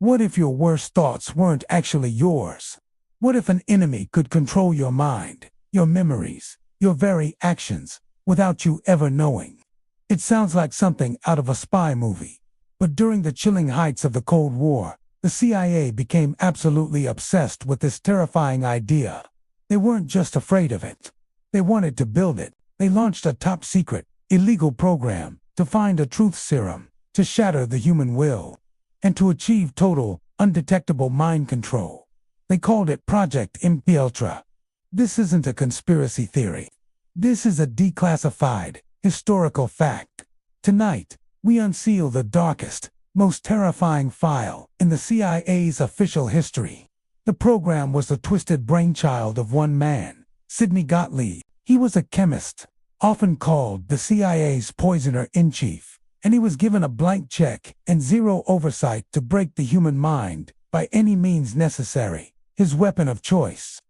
What if your worst thoughts weren't actually yours? What if an enemy could control your mind, your memories, your very actions, without you ever knowing? It sounds like something out of a spy movie. But during the chilling heights of the Cold War, the CIA became absolutely obsessed with this terrifying idea. They weren't just afraid of it. They wanted to build it. They launched a top-secret, illegal program to find a truth serum, to shatter the human will, and to achieve total, undetectable mind control. They called it Project MKUltra. This isn't a conspiracy theory. This is a declassified, historical fact. Tonight, we unseal the darkest, most terrifying file in the CIA's official history. The program was the twisted brainchild of one man, Sidney Gottlieb. He was a chemist, often called the CIA's poisoner-in-chief, and he was given a blank check and zero oversight to break the human mind by any means necessary. His weapon of choice,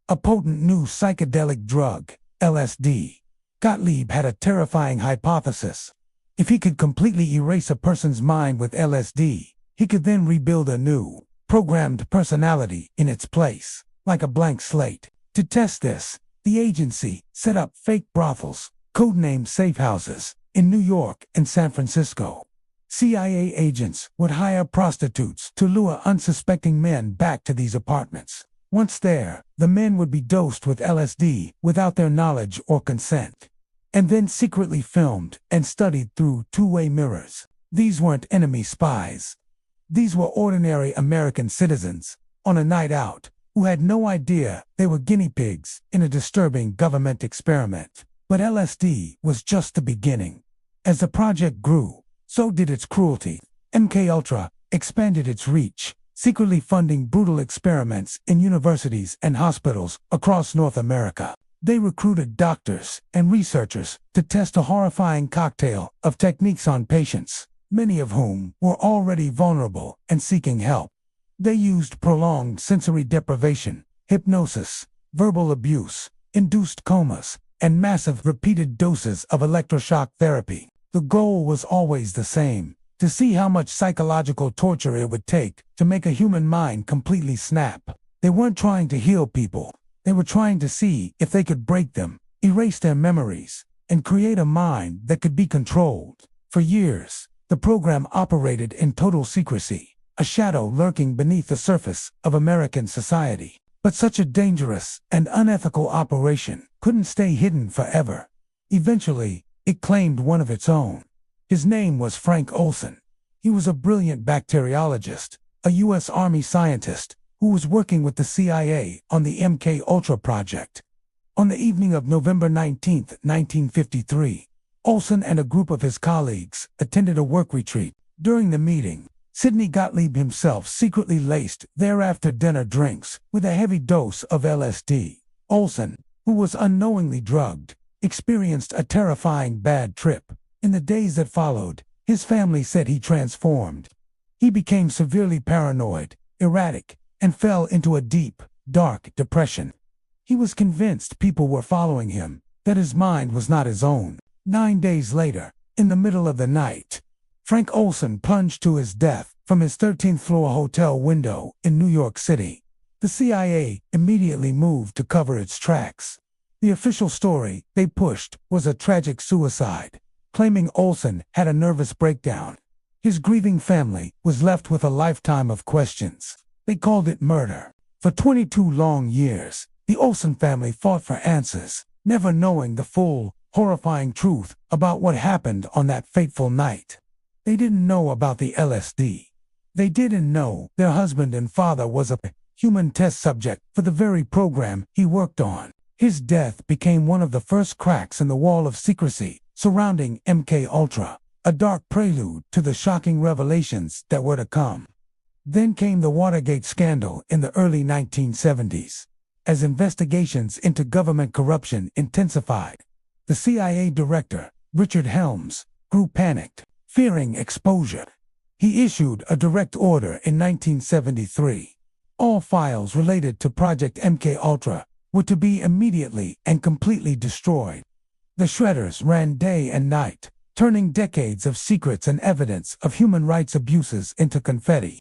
a potent new psychedelic drug, LSD. Gottlieb had a terrifying hypothesis. If he could completely erase a person's mind with LSD, he could then rebuild a new, programmed personality in its place, like a blank slate. To test this, the agency set up fake brothels, codenamed safe houses, in New York and San Francisco. CIA agents would hire prostitutes to lure unsuspecting men back to these apartments. Once there, the men would be dosed with LSD without their knowledge or consent, and then secretly filmed and studied through two-way mirrors. These weren't enemy spies. These were ordinary American citizens, on a night out, who had no idea they were guinea pigs in a disturbing government experiment. But LSD was just the beginning. As the project grew, so did its cruelty. MKUltra expanded its reach, secretly funding brutal experiments in universities and hospitals across North America. They recruited doctors and researchers to test a horrifying cocktail of techniques on patients, many of whom were already vulnerable and seeking help. They used prolonged sensory deprivation, hypnosis, verbal abuse, induced comas, and massive repeated doses of electroshock therapy. The goal was always the same: to see how much psychological torture it would take to make a human mind completely snap. They weren't trying to heal people. They were trying to see if they could break them, erase their memories, and create a mind that could be controlled. For years, the program operated in total secrecy, a shadow lurking beneath the surface of American society. But such a dangerous and unethical operation couldn't stay hidden forever. Eventually, it claimed one of its own. His name was Frank Olson. He was a brilliant bacteriologist, a U.S. Army scientist, who was working with the CIA on the MKUltra project. On the evening of November 19, 1953, Olson and a group of his colleagues attended a work retreat. During the meeting, Sidney Gottlieb himself secretly laced their after-dinner drinks with a heavy dose of LSD. Olson, who was unknowingly drugged, experienced a terrifying bad trip. In the days that followed, his family said he transformed. He became severely paranoid, erratic, and fell into a deep, dark depression. He was convinced people were following him, that his mind was not his own. 9 days later, in the middle of the night, Frank Olson plunged to his death from his 13th-floor hotel window in New York City. The CIA immediately moved to cover its tracks. The official story they pushed was a tragic suicide, claiming Olson had a nervous breakdown. His grieving family was left with a lifetime of questions. They called it murder. For 22 long years, the Olson family fought for answers, never knowing the full, horrifying truth about what happened on that fateful night. They didn't know about the LSD. They didn't know their husband and father was a human test subject for the very program he worked on. His death became one of the first cracks in the wall of secrecy surrounding MKUltra, a dark prelude to the shocking revelations that were to come. Then came the Watergate scandal in the early 1970s. As investigations into government corruption intensified, the CIA director, Richard Helms, grew panicked, fearing exposure. He issued a direct order in 1973. All files related to Project MKUltra were to be immediately and completely destroyed. The shredders ran day and night, turning decades of secrets and evidence of human rights abuses into confetti.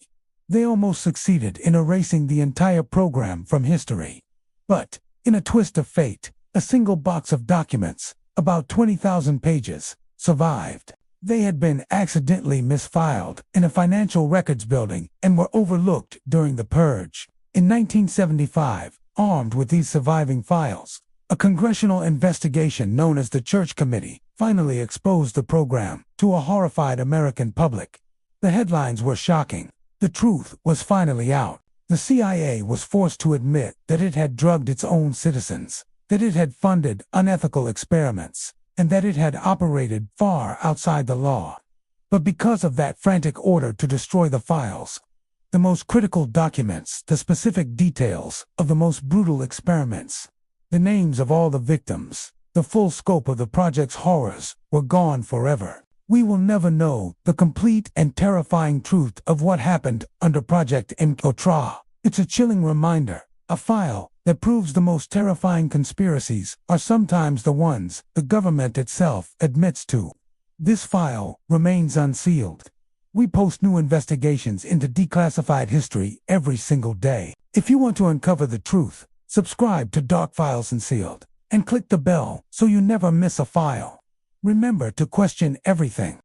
They almost succeeded in erasing the entire program from history. But, in a twist of fate, a single box of documents, about 20,000 pages, survived. They had been accidentally misfiled in a financial records building and were overlooked during the purge. In 1975, armed with these surviving files, a congressional investigation known as the Church Committee finally exposed the program to a horrified American public. The headlines were shocking. The truth was finally out. The CIA was forced to admit that it had drugged its own citizens, that it had funded unethical experiments, and that it had operated far outside the law. But because of that frantic order to destroy the files, the most critical documents, the specific details of the most brutal experiments, the names of all the victims, the full scope of the project's horrors, were gone forever. We will never know the complete and terrifying truth of what happened under Project MKUltra. It's a chilling reminder, a file that proves the most terrifying conspiracies are sometimes the ones the government itself admits to. This file remains unsealed. We post new investigations into declassified history every single day. If you want to uncover the truth, subscribe to Dark Files Unsealed and click the bell so you never miss a file. Remember to question everything.